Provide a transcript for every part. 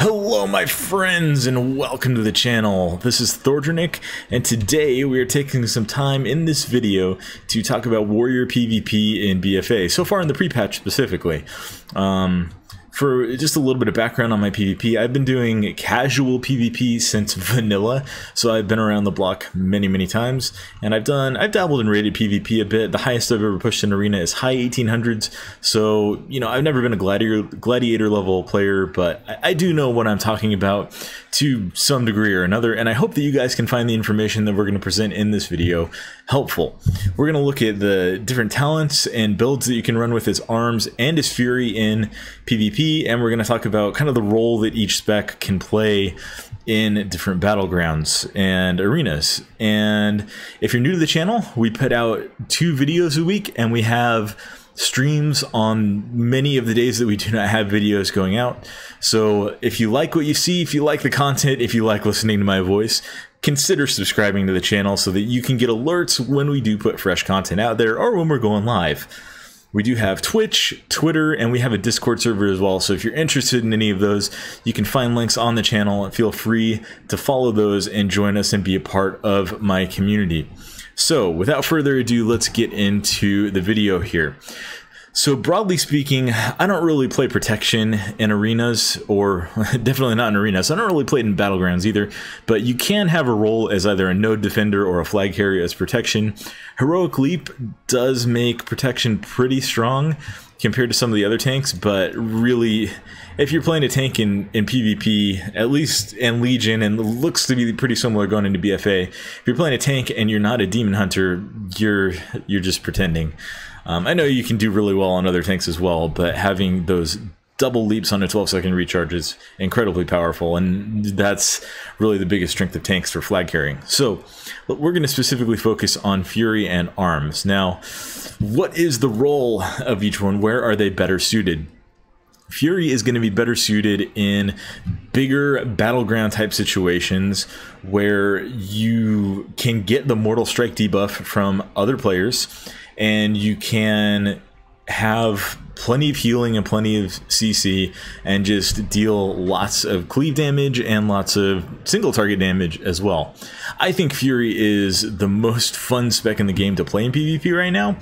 Hello my friends and welcome to the channel. This is Thordrenick and today we are taking some time in this video to talk about Warrior PvP in BFA, so far in the pre-patch specifically. For just a little bit of background on my PvP, I've been doing casual PvP since vanilla, so I've been around the block many times, and I've dabbled in rated PvP a bit. The highest I've ever pushed in arena is high 1800s, so you know, I've never been a gladiator level player, but I do know what I'm talking about to some degree or another, and I hope that you guys can find the information that we're going to present in this video helpful. We're going to look at the different talents and builds that you can run with his arms and his fury in PvP, and we're going to talk about kind of the role that each spec can play in different battlegrounds and arenas. And if you're new to the channel, we put out 2 videos a week, and we have streams on many of the days that we do not have videos going out. So if you like what you see, if you like the content, if you like listening to my voice, consider subscribing to the channel so that you can get alerts when we do put fresh content out there or when we're going live. We do have Twitch, Twitter, and we have a Discord server as well, so if you're interested in any of those, you can find links on the channel and feel free to follow those and join us and be a part of my community. So without further ado, let's get into the video here. So broadly speaking, I don't really play protection in arenas, or definitely not in arenas. I don't really play it in battlegrounds either, but you can have a role as either a node defender or a flag carrier as protection. Heroic Leap does make protection pretty strong compared to some of the other tanks, but really, if you're playing a tank in PvP, at least in Legion, and it looks to be pretty similar going into BFA, if you're playing a tank and you're not a demon hunter, you're just pretending. I know you can do really well on other tanks as well, but having those double leaps on a 12-second recharge is incredibly powerful, and that's really the biggest strength of tanks for flag carrying. So we're going to specifically focus on Fury and Arms. Now, what is the role of each one? Where are they better suited? Fury is going to be better suited in bigger battleground type situations where you can get the Mortal Strike debuff from other players, and you can have plenty of healing and plenty of CC and just deal lots of cleave damage and lots of single target damage as well. I think Fury is the most fun spec in the game to play in PvP right now,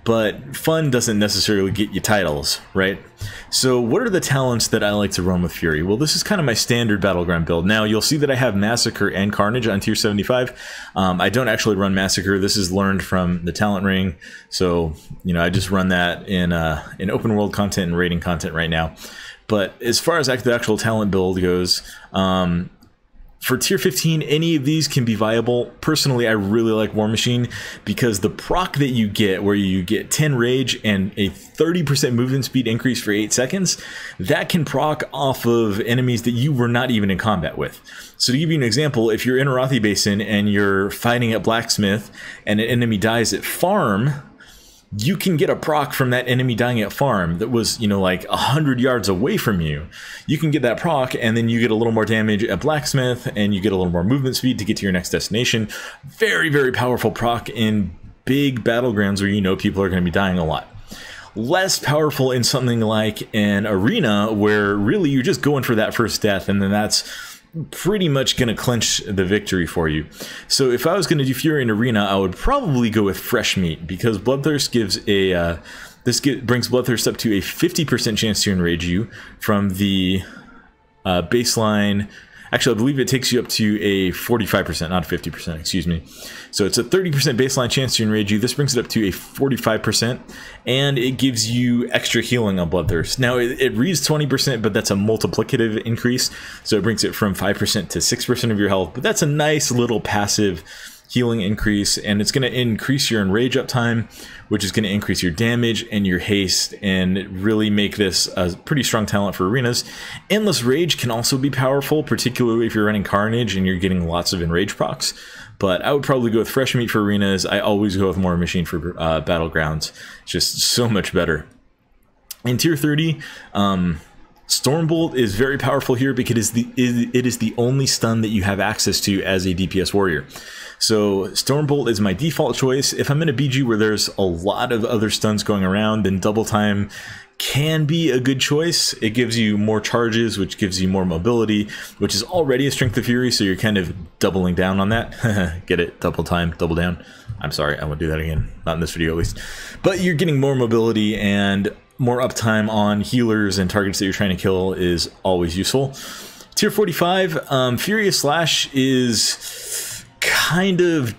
but fun doesn't necessarily get you titles, right? So what are the talents that I like to run with Fury? Well, this is kind of my standard battleground build. Now, you'll see that I have Massacre and Carnage on tier 75. I don't actually run Massacre. This is learned from the talent ring. So, you know, I just run that in open world content and raiding content right now. But as far as the actual talent build goes, for tier 15, any of these can be viable. Personally, I really like War Machine because the proc that you get, where you get 10 rage and a 30% movement speed increase for 8 seconds, that can proc off of enemies that you were not even in combat with. So to give you an example, if you're in Arathi Basin and you're fighting at Blacksmith and an enemy dies at farm, you can get a proc from that enemy dying at farm that was, you know, like 100 yards away from you. You can get that proc, and then you get a little more damage at Blacksmith, and you get a little more movement speed to get to your next destination. Very powerful proc in big battlegrounds where you know people are going to be dying a lot. Less powerful in something like an arena where really you're just going for that first death, and then that's pretty much going to clinch the victory for you. So if I was going to do Fury in Arena, I would probably go with Fresh Meat, because Bloodthirst gives a brings Bloodthirst up to a 50% chance to enrage you from the baseline. Actually, I believe it takes you up to a 45%, not 50%, excuse me. So it's a 30% baseline chance to enrage you. This brings it up to a 45%, and it gives you extra healing on Bloodthirst. Now, it reads 20%, but that's a multiplicative increase, so it brings it from 5% to 6% of your health. But that's a nice little passive healing increase, and it's going to increase your enrage uptime, which is going to increase your damage and your haste and really make this a pretty strong talent for arenas. Endless Rage can also be powerful, particularly if you're running Carnage and you're getting lots of enrage procs, but I would probably go with Fresh Meat for arenas. I always go with War Machine for battlegrounds. It's just so much better. In tier 30, Stormbolt is very powerful here because it is the only stun that you have access to as a DPS warrior. So Stormbolt is my default choice. If I'm in a BG where there's a lot of other stuns going around, then Double Time can be a good choice. It gives you more charges, which gives you more mobility, which is already a strength of fury, so you're kind of doubling down on that. Get it? Double time, double down. I'm sorry, I won't do that again. Not in this video at least. But you're getting more mobility, and more uptime on healers and targets that you're trying to kill is always useful. Tier 45, Furious Slash is kind of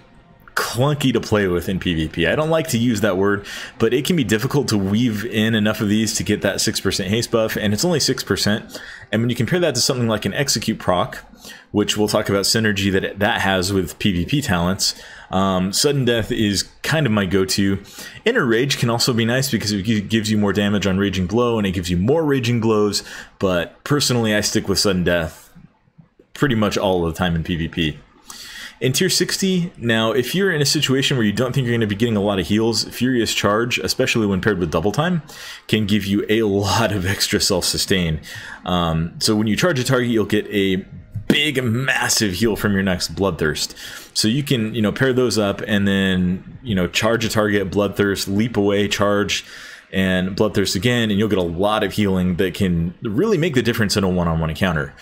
clunky to play with in PvP. I don't like to use that word, but it can be difficult to weave in enough of these to get that 6% haste buff, and it's only 6%. And when you compare that to something like an Execute proc, which we'll talk about synergy that has with PvP talents, Sudden Death is kind of my go-to. Inner Rage can also be nice because it gives you more damage on Raging Blow, and it gives you more Raging Blows, but personally I stick with Sudden Death pretty much all of the time in PvP. In tier 60, now if you're in a situation where you don't think you're going to be getting a lot of heals, Furious Charge, especially when paired with Double Time, can give you a lot of extra self-sustain. So when you charge a target, you'll get a big, massive heal from your next Bloodthirst. So you can, pair those up and then, charge a target, Bloodthirst, leap away, charge, and Bloodthirst again, and you'll get a lot of healing that can really make the difference in a one-on-one encounter.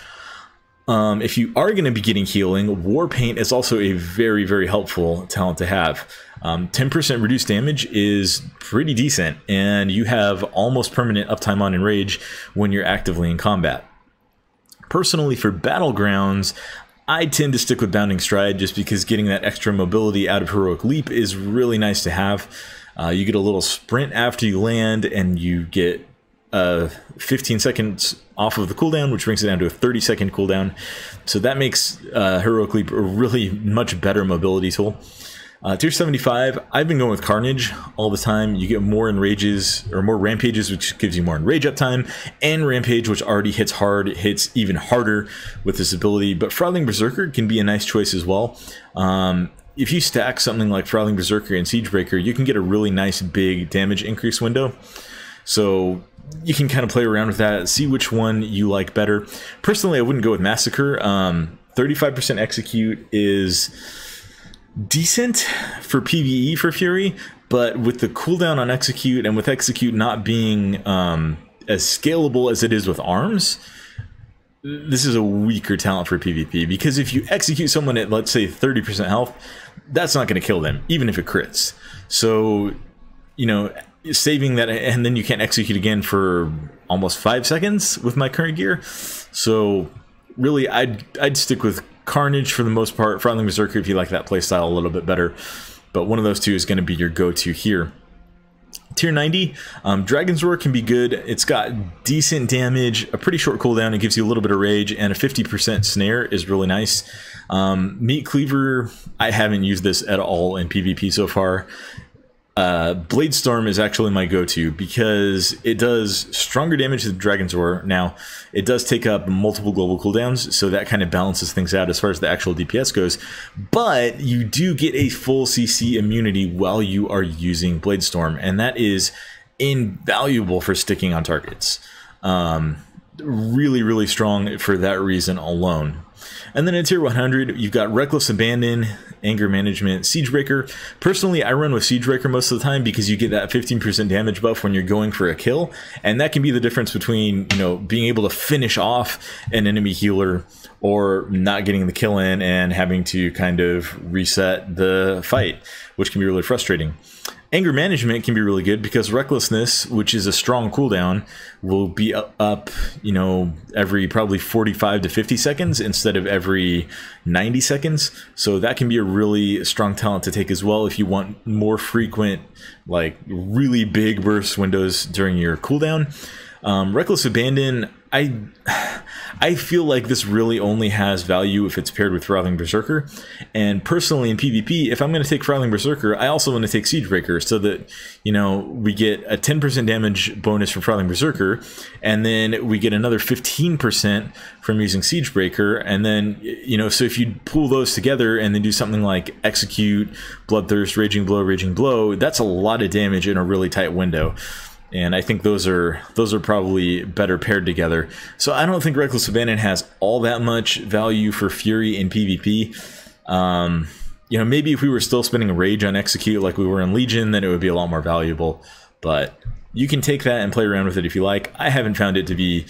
If you are going to be getting healing, War Paint is also a very, very helpful talent to have. 10% reduced damage is pretty decent, and you have almost permanent uptime on Enrage when you're actively in combat. Personally, for Battlegrounds, I tend to stick with Bounding Stride just because getting that extra mobility out of Heroic Leap is really nice to have. You get a little sprint after you land, and you get 15 seconds off of the cooldown, which brings it down to a 30-second cooldown. So that makes Heroic Leap a really much better mobility tool. Tier 75, I've been going with Carnage all the time. You get more Enrages, or more Rampages, which gives you more Enrage uptime, and Rampage, which already hits hard, hits even harder with this ability. But Frothing Berserker can be a nice choice as well. If you stack something like Frothing Berserker and Siegebreaker, you can get a really nice big damage increase window. So you can kind of play around with that, see which one you like better. Personally, I wouldn't go with Massacre. 35% Execute is decent for PvE for Fury, but with the cooldown on Execute, and with Execute not being as scalable as it is with Arms, this is a weaker talent for PvP, because if you execute someone at, let's say, 30% health, that's not going to kill them, even if it crits. So, saving that, and then you can't execute again for almost 5 seconds with my current gear. So really, I'd stick with Carnage for the most part. Frothing Berserker if you like that playstyle a little bit better, but one of those two is going to be your go-to here. Tier 90, Dragon's Roar can be good. It's got decent damage, a pretty short cooldown, it gives you a little bit of rage, and a 50% snare is really nice. Meat Cleaver, I haven't used this at all in PvP so far. Bladestorm is actually my go-to because it does stronger damage than Dragon's Roar. Now, it does take up multiple global cooldowns, so that kind of balances things out as far as the actual DPS goes, but you do get a full CC immunity while you are using Bladestorm, and that is invaluable for sticking on targets. Really, really strong for that reason alone. And then in tier 100, you've got Reckless Abandon, Anger Management, Siegebreaker. Personally, I run with Siegebreaker most of the time because you get that 15% damage buff when you're going for a kill, and that can be the difference between, being able to finish off an enemy healer or not getting the kill in and having to kind of reset the fight, which can be really frustrating. Anger Management can be really good because Recklessness, which is a strong cooldown, will be up, every probably 45 to 50 seconds instead of every 90 seconds. So that can be a really strong talent to take as well if you want more frequent, like really big burst windows during your cooldown. Reckless Abandon, I feel like this really only has value if it's paired with Frothing Berserker, and personally in PvP, if I'm going to take Frothing Berserker, I also want to take Siegebreaker so that, we get a 10% damage bonus from Frothing Berserker, and then we get another 15% from using Siegebreaker, and then, so if you pull those together and then do something like Execute, Bloodthirst, Raging Blow, that's a lot of damage in a really tight window. And I think those are probably better paired together. So I don't think Reckless Abandon has all that much value for Fury in PvP. You know, maybe if we were still spending Rage on Execute like we were in Legion, then it would be a lot more valuable. But you can take that and play around with it if you like. I haven't found it to be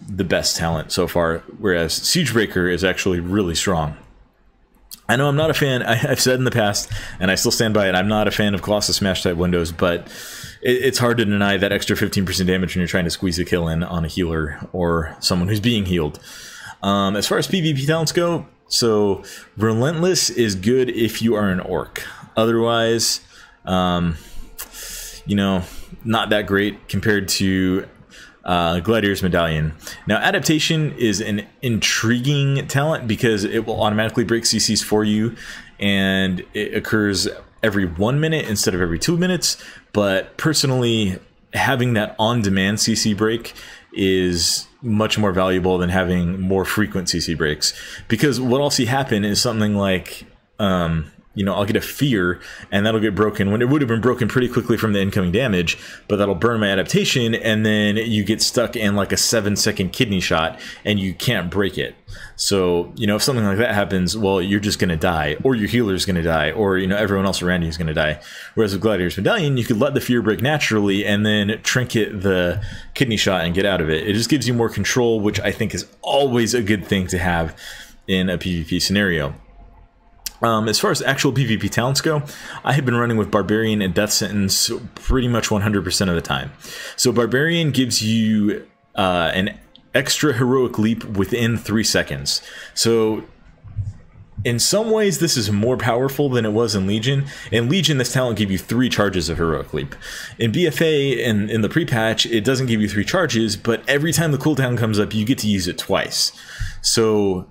the best talent so far, whereas Siegebreaker is actually really strong. I know I'm not a fan, I've said in the past, and I still stand by it, I'm not a fan of Colossus Smash type windows, but it's hard to deny that extra 15% damage when you're trying to squeeze a kill in on a healer or someone who's being healed. As far as PvP talents go, so Relentless is good if you are an orc. Otherwise, you know, not that great compared to Gladiator's Medallion. Now, Adaptation is an intriguing talent because it will automatically break CCs for you, and it occurs every 1 minute instead of every 2 minutes. But personally, having that on-demand CC break is much more valuable than having more frequent CC breaks, because what I'll see happen is something like you know, I'll get a Fear, and that'll get broken when it would have been broken pretty quickly from the incoming damage, but that'll burn my adaptation, and then you get stuck in like a 7-second kidney shot, and you can't break it. So, you know, if something like that happens, well, you're just going to die, or your healer's going to die, or, you know, everyone else around you is going to die. Whereas with Gladiator's Medallion, you could let the Fear break naturally, and then trinket the kidney shot and get out of it. It just gives you more control, which I think is always a good thing to have in a PvP scenario. As far as actual PvP talents go, I have been running with Barbarian and Death Sentence pretty much 100% of the time. So Barbarian gives you an extra heroic leap within 3 seconds. So in some ways, this is more powerful than it was in Legion. In Legion, this talent gave you 3 charges of heroic leap. In BFA and in the pre-patch, it doesn't give you 3 charges, but every time the cooldown comes up, you get to use it twice. So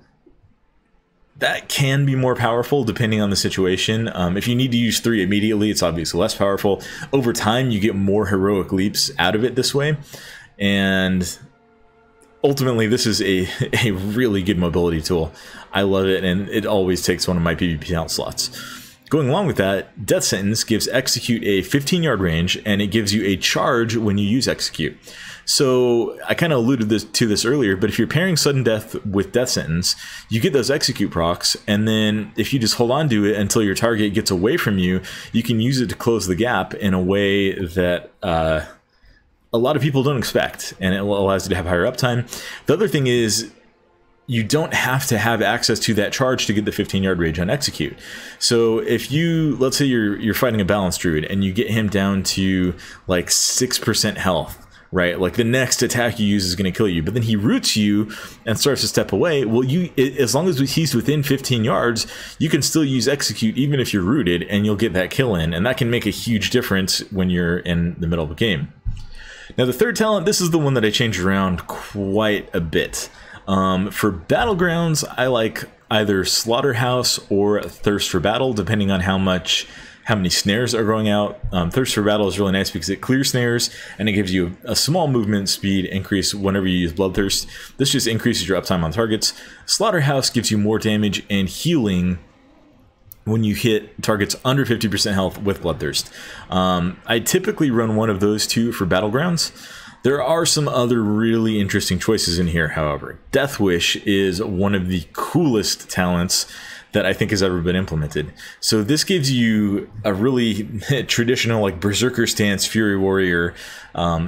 that can be more powerful depending on the situation. If you need to use 3 immediately, it's obviously less powerful. Over time, you get more heroic leaps out of it this way. And ultimately, this is a really good mobility tool. I love it, and it always takes one of my PvP talent slots. Going along with that, Death Sentence gives Execute a 15-yard range, and it gives you a charge when you use Execute. So I kind of alluded to this earlier, but if you're pairing Sudden Death with Death Sentence, you get those Execute procs, and then if you just hold on to it until your target gets away from you, you can use it to close the gap in a way that a lot of people don't expect, and it allows you to have higher uptime. The other thing is, you don't have to have access to that charge to get the 15-yard range on Execute. So if you, let's say you're fighting a Balanced Druid, and you get him down to like 6% health, right? Like the next attack you use is going to kill you, but then he roots you and starts to step away. Well, as long as he's within 15 yards, you can still use Execute even if you're rooted, and you'll get that kill in, and that can make a huge difference when you're in the middle of a game. Now the third talent, this is the one that I changed around quite a bit. For Battlegrounds, I like either Slaughterhouse or Thirst for Battle, depending on how many snares are going out. Thirst for Battle is really nice because it clears snares, and it gives you a small movement speed increase whenever you use Bloodthirst. This just increases your uptime on targets. Slaughterhouse gives you more damage and healing when you hit targets under 50% health with Bloodthirst. I typically run one of those two for Battlegrounds. There are some other really interesting choices in here, however. Death Wish is one of the coolest talents that I think has ever been implemented. So this gives you a really traditional like Berserker stance Fury Warrior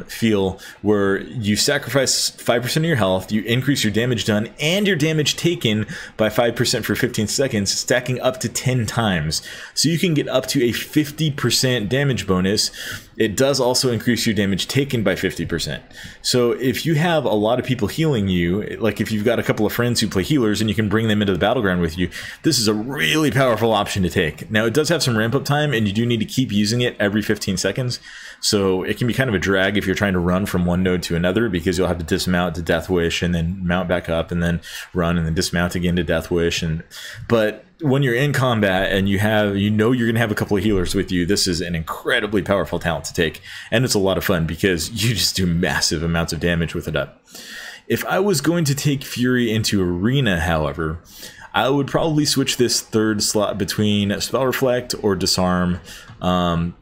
feel, where you sacrifice 5% of your health, you increase your damage done and your damage taken by 5% for 15 seconds, stacking up to 10 times. So you can get up to a 50% damage bonus. It does also increase your damage taken by 50%. So if you have a lot of people healing you, like if you've got a couple of friends who play healers and you can bring them into the battleground with you, this is a really powerful option to take. Now it does have some ramp up time, and you do need to keep using it every 15 seconds. So it can be kind of a drag if you're trying to run from one node to another, because you'll have to dismount to Death Wish and then mount back up and then run and then dismount again to Death Wish. But when you're in combat and you know you're gonna have a couple of healers with you, this is an incredibly powerful talent to take, and it's a lot of fun because you just do massive amounts of damage with it up. If I was going to take Fury into Arena, however, I would probably switch this third slot between Spell Reflect or Disarm,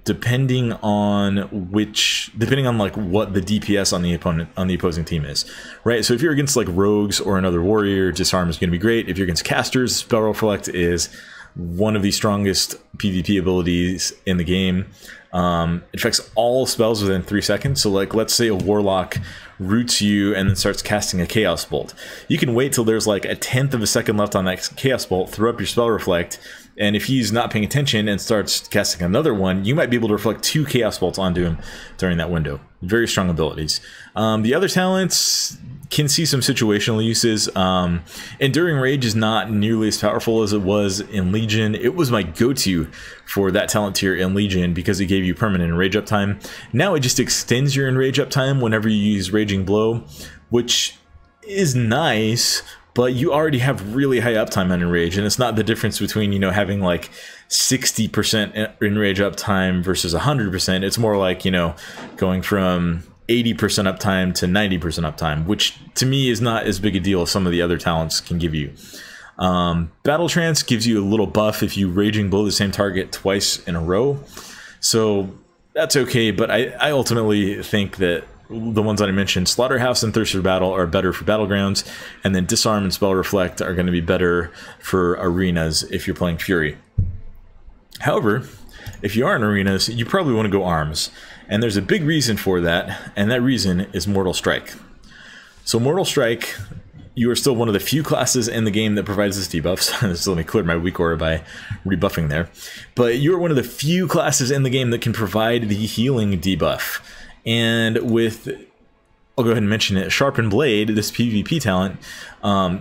depending on like what the DPS on the opposing team is, right? So if you're against like rogues or another warrior, Disarm is going to be great. If you're against casters, Spell Reflect is one of the strongest PvP abilities in the game. It affects all spells within 3 seconds. So like, let's say a warlock roots you and then starts casting a chaos bolt. You can wait till there's like a 1/10 of a second left on that chaos bolt, throw up your Spell Reflect, and if he's not paying attention and starts casting another one, you might be able to reflect 2 chaos bolts onto him during that window. Very strong abilities. The other talents can see some situational uses. Enduring Rage is not nearly as powerful as it was in Legion. It was my go-to for that talent tier in Legion because it gave you permanent enrage uptime. Now it just extends your enrage uptime whenever you use Raging Blow, which is nice, but you already have really high uptime on enrage, and it's not the difference between, you know, having like 60% enrage uptime versus 100%. It's more like, you know, going from 80% uptime to 90% uptime, which to me is not as big a deal as some of the other talents can give you. Battle Trance gives you a little buff if you Raging Blow the same target twice in a row, so that's okay, but I ultimately think that the ones that I mentioned, Slaughterhouse and Thirst for Battle, are better for Battlegrounds, and then Disarm and Spell Reflect are going to be better for arenas if you're playing Fury. However, if you are in arenas, you probably want to go arms, and there's a big reason for that, and that reason is Mortal Strike. So Mortal Strike, you are still one of the few classes in the game that provides this debuff. So let me clear my weak aura by rebuffing there. But you're one of the few classes in the game that can provide the healing debuff. And with, I'll go ahead and mention it, Sharpened Blade, this PvP talent,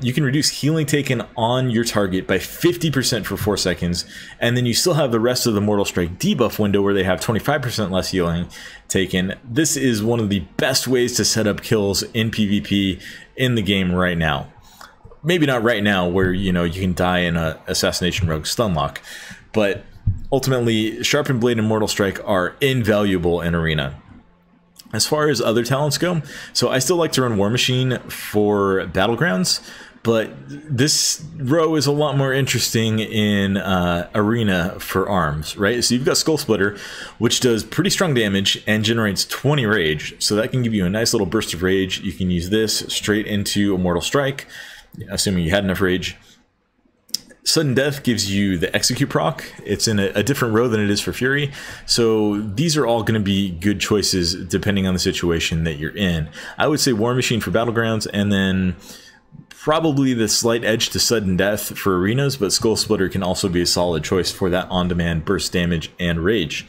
you can reduce healing taken on your target by 50% for 4 seconds, and then you still have the rest of the Mortal Strike debuff window where they have 25% less healing taken. This is one of the best ways to set up kills in PvP in the game right now. Maybe not right now where, you know, you can die in a Assassination Rogue stunlock, but ultimately Sharpened Blade and Mortal Strike are invaluable in Arena. As far as other talents go, so I still like to run War Machine for Battlegrounds, but this row is a lot more interesting in Arena for arms, right? So you've got Skull Splitter, which does pretty strong damage and generates 20 rage, so that can give you a nice little burst of rage. You can use this straight into a Mortal Strike, assuming you had enough rage. Sudden Death gives you the Execute proc. It's in a different row than it is for Fury. So these are all going to be good choices depending on the situation that you're in. I would say War Machine for Battlegrounds, and then probably the slight edge to Sudden Death for arenas, but Skull Splitter can also be a solid choice for that on-demand burst damage and rage.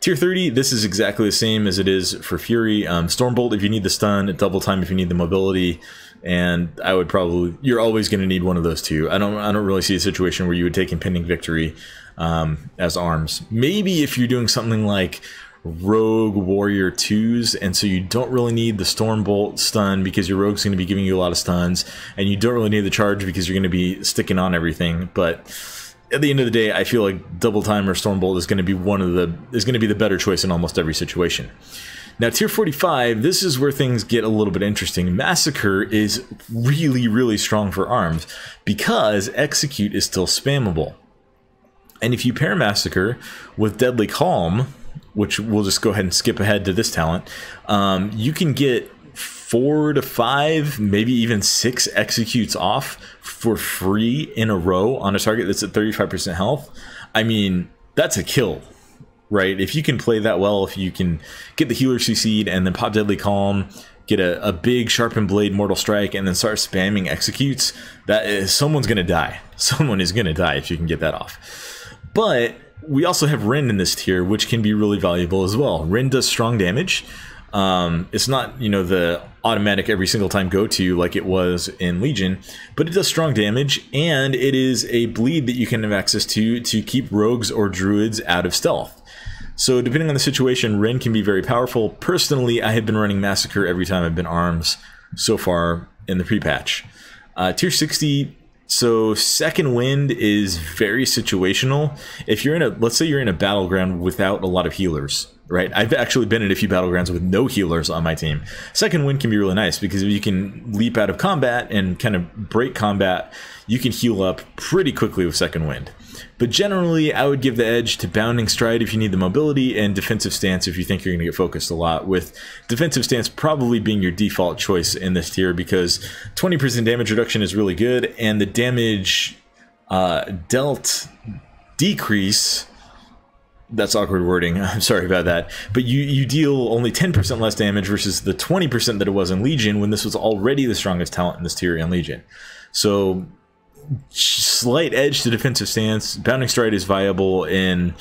Tier 30, this is exactly the same as it is for Fury. Stormbolt if you need the stun, Double Time if you need the mobility, and I would probably, you're always going to need one of those two. I don't really see a situation where you would take Impending Victory as arms. Maybe if you're doing something like Rogue Warrior 2s, and so you don't really need the Stormbolt stun because your Rogue's going to be giving you a lot of stuns, and you don't really need the charge because you're going to be sticking on everything, but at the end of the day, I feel like Double Time or Stormbolt is going to be the better choice in almost every situation. Now, Tier 45, this is where things get a little bit interesting. Massacre is really, really strong for arms because Execute is still spammable. And if you pair Massacre with Deadly Calm, which we'll just go ahead and skip ahead to this talent, you can get 4 to 5, maybe even 6 executes off for free in a row on a target that's at 35% health. I mean, that's a kill, right? If you can play that well, if you can get the healer CC'd and then pop Deadly Calm, get a big Sharpened Blade Mortal Strike, and then start spamming executes, someone's going to die. Someone is going to die if you can get that off. But we also have Rend in this tier, which can be really valuable as well. Rend does strong damage. It's not, you know, the automatic every single time go-to like it was in Legion, but it does strong damage, and it is a bleed that you can have access to keep rogues or druids out of stealth. So depending on the situation, Rend can be very powerful. Personally, I have been running Massacre every time I've been arms so far in the pre-patch. Tier 60, so Second Wind is very situational. If you're in let's say you're in a battleground without a lot of healers, right? I've actually been in a few battlegrounds with no healers on my team. Second wind can be really nice because if you can leap out of combat and kind of break combat, you can heal up pretty quickly with second wind. But generally, I would give the edge to Bounding Stride if you need the mobility, and Defensive Stance if you think you're going to get focused a lot, with Defensive Stance probably being your default choice in this tier because 20% damage reduction is really good, and the damage dealt decrease, that's awkward wording, I'm sorry about that, but you deal only 10% less damage versus the 20% that it was in Legion when this was already the strongest talent in this tier in Legion. So slight edge to Defensive Stance. Bounding Stride is viable in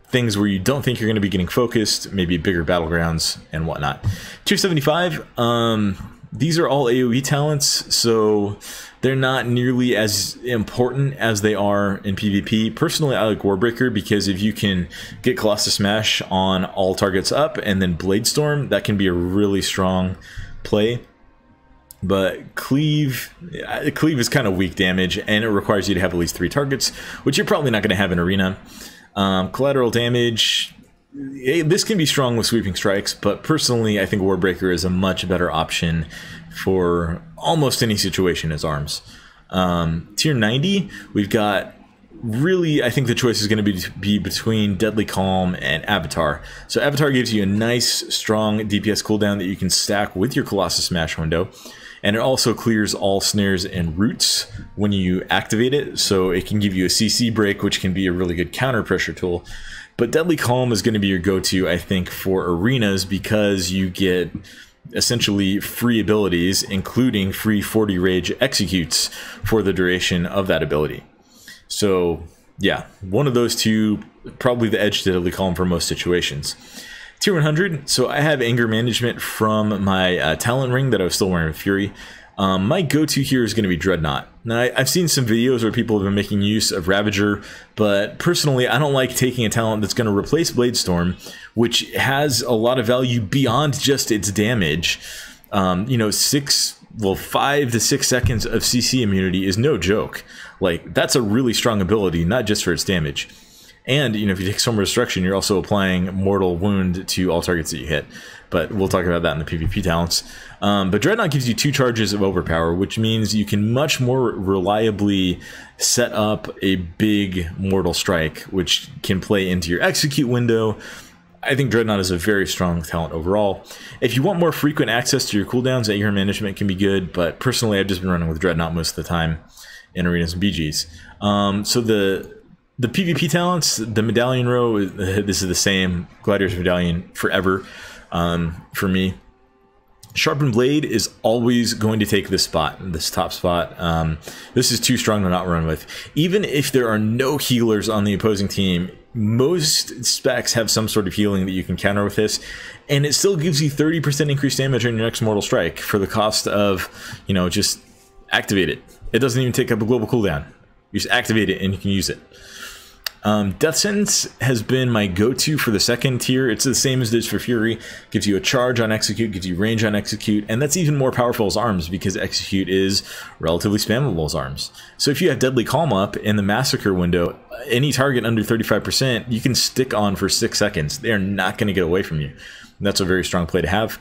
things where you don't think you're going to be getting focused, maybe bigger battlegrounds and whatnot. Tier 75, these are all AoE talents, so they're not nearly as important as they are in PvP. Personally, I like Warbreaker because if you can get Colossus Smash on all targets up and then Blade Storm, that can be a really strong play. But Cleave is kind of weak damage, and it requires you to have at least 3 targets, which you're probably not going to have in Arena. Collateral damage, this can be strong with Sweeping Strikes, but personally I think Warbreaker is a much better option for almost any situation as arms. Tier 90, we've got really, I think the choice is going to be between Deadly Calm and Avatar. So Avatar gives you a nice, strong DPS cooldown that you can stack with your Colossus Smash window. And it also clears all snares and roots when you activate it, so it can give you a CC break, which can be a really good counter pressure tool. But Deadly Calm is going to be your go-to, I think, for arenas because you get essentially free abilities, including free 40 rage executes for the duration of that ability. So yeah, one of those two, probably the edge to Deadly Calm for most situations. Tier 100, so I have anger management from my talent ring that I was still wearing with Fury. My go-to here is going to be Dreadnought. Now, I've seen some videos where people have been making use of Ravager, but personally, I don't like taking a talent that's going to replace Blade Storm, which has a lot of value beyond just its damage. You know, 5 to 6 seconds of CC immunity is no joke. Like, that's a really strong ability, not just for its damage. And, you know, if you take Storm of Destruction, you're also applying Mortal Wound to all targets that you hit. But we'll talk about that in the PvP talents. But Dreadnought gives you 2 charges of Overpower, which means you can much more reliably set up a big Mortal Strike, which can play into your Execute window. I think Dreadnought is a very strong talent overall. If you want more frequent access to your cooldowns, anger management can be good, but personally I've just been running with Dreadnought most of the time in arenas and BGs. So the PvP talents, the Medallion row, this is the same. Gladiator's Medallion forever for me. Sharpened Blade is always going to take this spot, this top spot. This is too strong to not run with. Even if there are no healers on the opposing team, most specs have some sort of healing that you can counter with this, and it still gives you 30% increased damage on your next Mortal Strike for the cost of, you know, just activate it. It doesn't even take up a global cooldown. You just activate it and you can use it. Death Sentence has been my go-to for the second tier. It's the same as it is for Fury. Gives you a charge on Execute, gives you range on Execute, and that's even more powerful as arms because Execute is relatively spammable as arms. So if you have Deadly Calm up in the Massacre window, any target under 35%, you can stick on for 6 seconds. They are not going to get away from you. And that's a very strong play to have.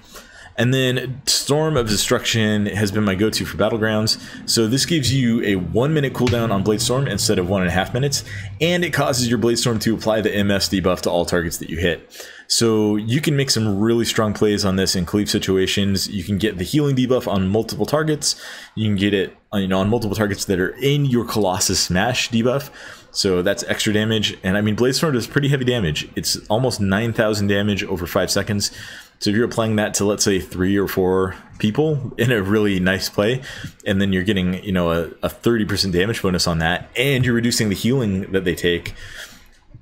And then Storm of Destruction has been my go-to for Battlegrounds. So this gives you a 1-minute cooldown on Blade Storm instead of 1.5 minutes, and it causes your Blade Storm to apply the MS debuff to all targets that you hit. So you can make some really strong plays on this in cleave situations. You can get the healing debuff on multiple targets. You can get it, you know, on multiple targets that are in your Colossus Smash debuff. So that's extra damage. And I mean, Blade Storm does pretty heavy damage. It's almost 9,000 damage over 5 seconds. So if you're applying that to, let's say, 3 or 4 people in a really nice play, and then you're getting, you know, a 30% damage bonus on that, and you're reducing the healing that they take,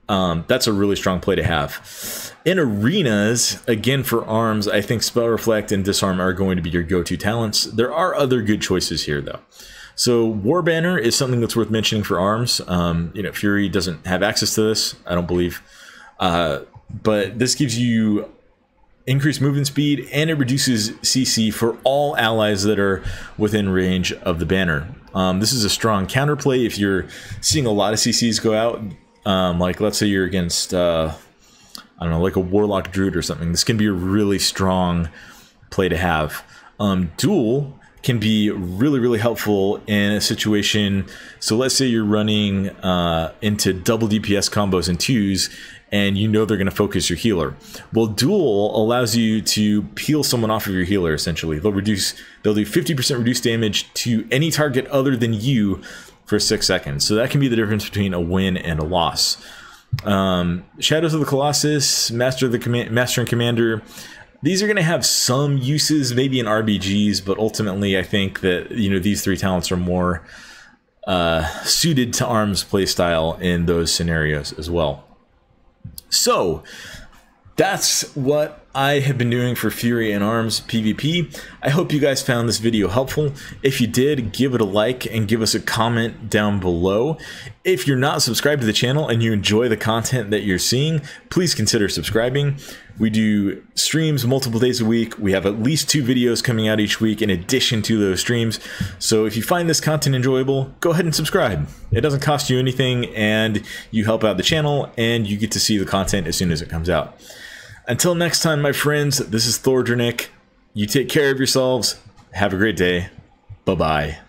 that's a really strong play to have. In arenas, again for arms, I think Spell Reflect and Disarm are going to be your go-to talents. There are other good choices here, though. So War Banner is something that's worth mentioning for arms. You know, Fury doesn't have access to this, I don't believe. But this gives you increased movement speed, and it reduces CC for all allies that are within range of the banner. This is a strong counterplay if you're seeing a lot of CCs go out. Like, let's say you're against I don't know, like a Warlock Druid or something, this can be a really strong play to have. Duel can be really helpful in a situation. So let's say you're running into double DPS combos and twos, and you know they're going to focus your healer. Well, Duel allows you to peel someone off of your healer. Essentially, they'll do 50% reduced damage to any target other than you for 6 seconds. So that can be the difference between a win and a loss. Shadows of the Colossus, Master and Commander. These are going to have some uses, maybe in RBGs, but ultimately I think that, you know, these three talents are more suited to ARM's playstyle in those scenarios as well. So that's what I have been doing for Fury and ARMS PvP. I hope you guys found this video helpful. If you did, give it a like and give us a comment down below. If you're not subscribed to the channel and you enjoy the content that you're seeing, please consider subscribing. We do streams multiple days a week. We have at least 2 videos coming out each week in addition to those streams. So if you find this content enjoyable, go ahead and subscribe. It doesn't cost you anything, and you help out the channel, and you get to see the content as soon as it comes out. Until next time, my friends, this is Thordrenic. You take care of yourselves. Have a great day. Bye-bye.